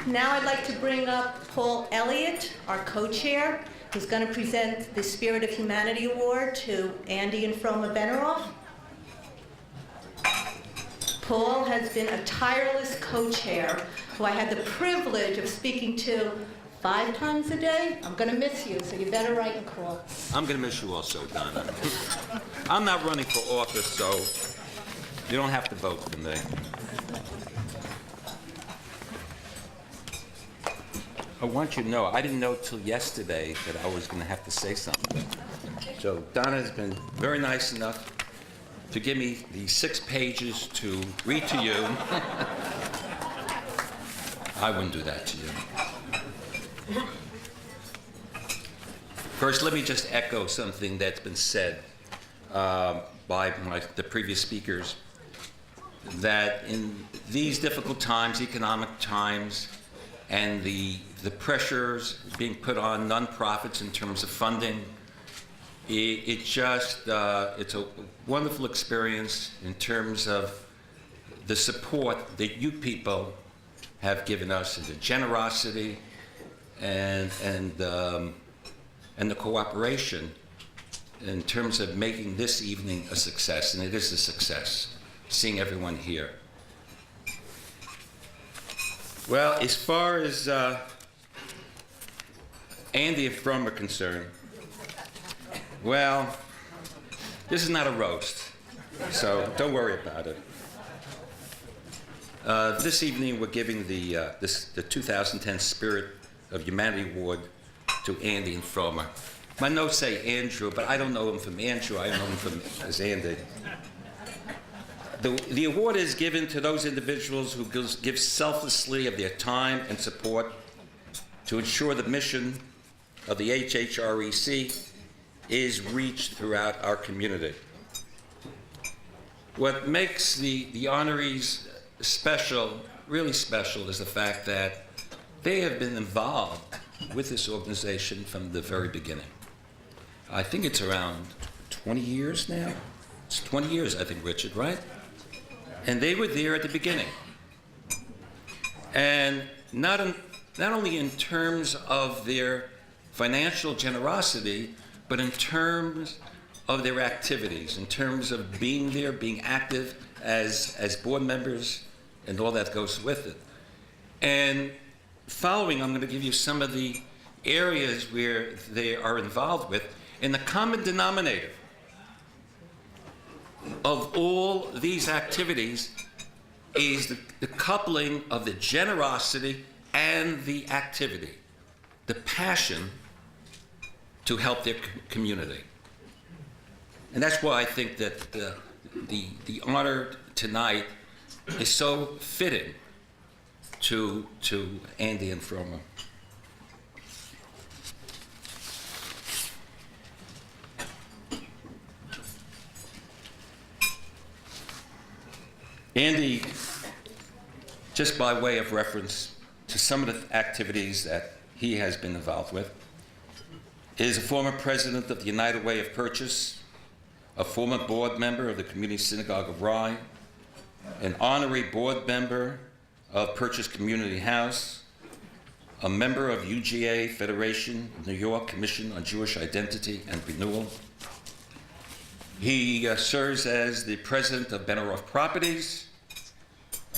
Now I'd like to bring up Paul Elliott, our co-chair, who's going to present the Spirit of Humanity Award to Andy and Froma Benerofe. Paul has been a tireless co-chair who I had the privilege of speaking to 5 times a day. I'm going to miss you, so you better write and call. I'm going to miss you also, Donna. I'm not running for office, so you don't have to vote for me. I want you to know, I didn't know till yesterday that I was going to have to say something. So Donna has been very nice enough to give me the 6 pages to read to you. I wouldn't do that to you. First, let me just echo something that's been said by the previous speakers, that in these difficult times, economic times, and the pressures being put on nonprofits in terms of funding, it's a wonderful experience in terms of the support that you people have given us, and the generosity and the cooperation in terms of making this evening a success, and it is a success, seeing everyone here. Well, as far as Andy and Froma are concerned, well, this is not a roast, so don't worry about it. This evening, we're giving the 2010 Spirit of Humanity Award to Andy and Froma. My notes say Andrew, but I don't know him from Andrew. I know him as Andy. The award is given to those individuals who give selflessly of their time and support to ensure the mission of the HHREC is reached throughout our community. What makes the honorees special, really special, is the fact that they have been involved with this organization from the very beginning. I think it's around 20 years now. It's 20 years, I think, Richard, right? And they were there at the beginning. And not only in terms of their financial generosity, but in terms of their activities, in terms of being there, being active as board members, and all that goes with it. And following, I'm going to give you some of the areas where they are involved with, and the common denominator of all these activities is the coupling of the generosity and the activity, the passion to help their community. And that's why I think that the honor tonight is so fitting to Andy and Froma. Andy, just by way of reference to some of the activities that he has been involved with, is a former president of the United Way of Purchase, a former board member of the Community Synagogue of Rye, an honorary board member of Purchase Community House, a member of UGA Federation of New York Commission on Jewish Identity and Renewal. He serves as the president of Benerofe Properties,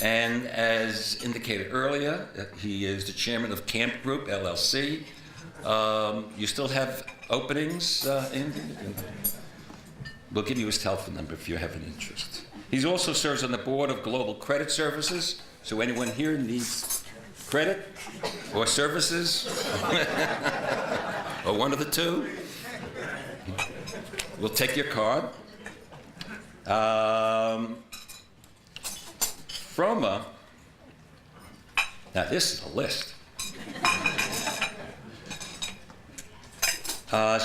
and as indicated earlier, he is the chairman of Camp Group, LLC. You still have openings, Andy? We'll give you his telephone number if you have an interest. He also serves on the board of Global Credit Services, so anyone here needs credit or services, or one of the two, we'll take your card. Froma, now this is a list.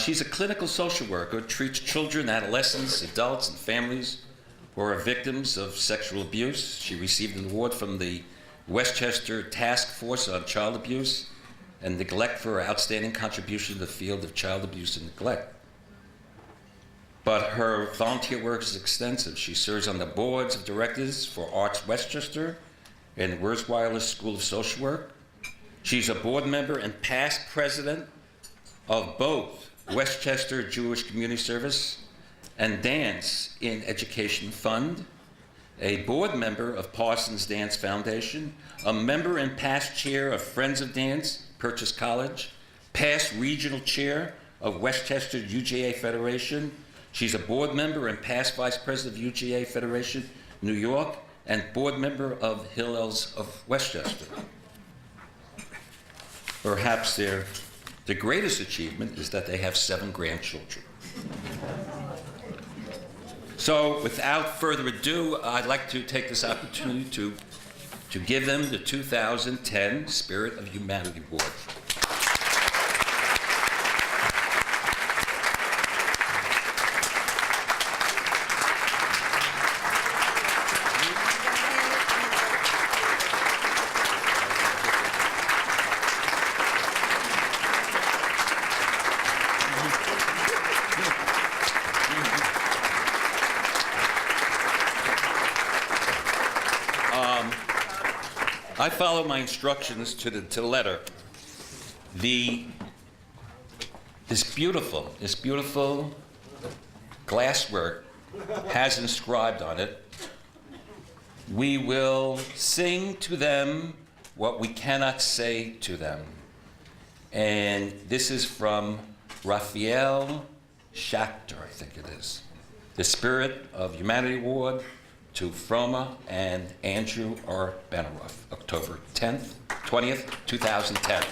She's a clinical social worker, treats children, adolescents, adults, and families who are victims of sexual abuse. She received an award from the Westchester Task Force on Child Abuse and Neglect for her outstanding contribution to the field of child abuse and neglect. But her volunteer work is extensive. She serves on the boards of directors for Arts Westchester and Wurzweiler School of Social Work, She's a board member and past president of both Westchester Jewish Community Service and Dance in Education Fund, a board member of Parsons Dance Foundation, a member and past chair of Friends of Dance, Purchase College, past regional chair of Westchester UGA Federation. She's a board member and past vice president of UGA Federation, New York, and board member of Hillels of Westchester. Perhaps their greatest achievement is that they have 7 grandchildren. So without further ado, I'd like to take this opportunity to give them the 2010 Spirit of Humanity Award. I follow my instructions to the letter. This beautiful glasswork has inscribed on it, "We will sing to them what we cannot say to them." And this is from Raphael Schachter, I think it is. The Spirit of Humanity Award to Froma and Andrew R. Benerofe, October 20th, 2010.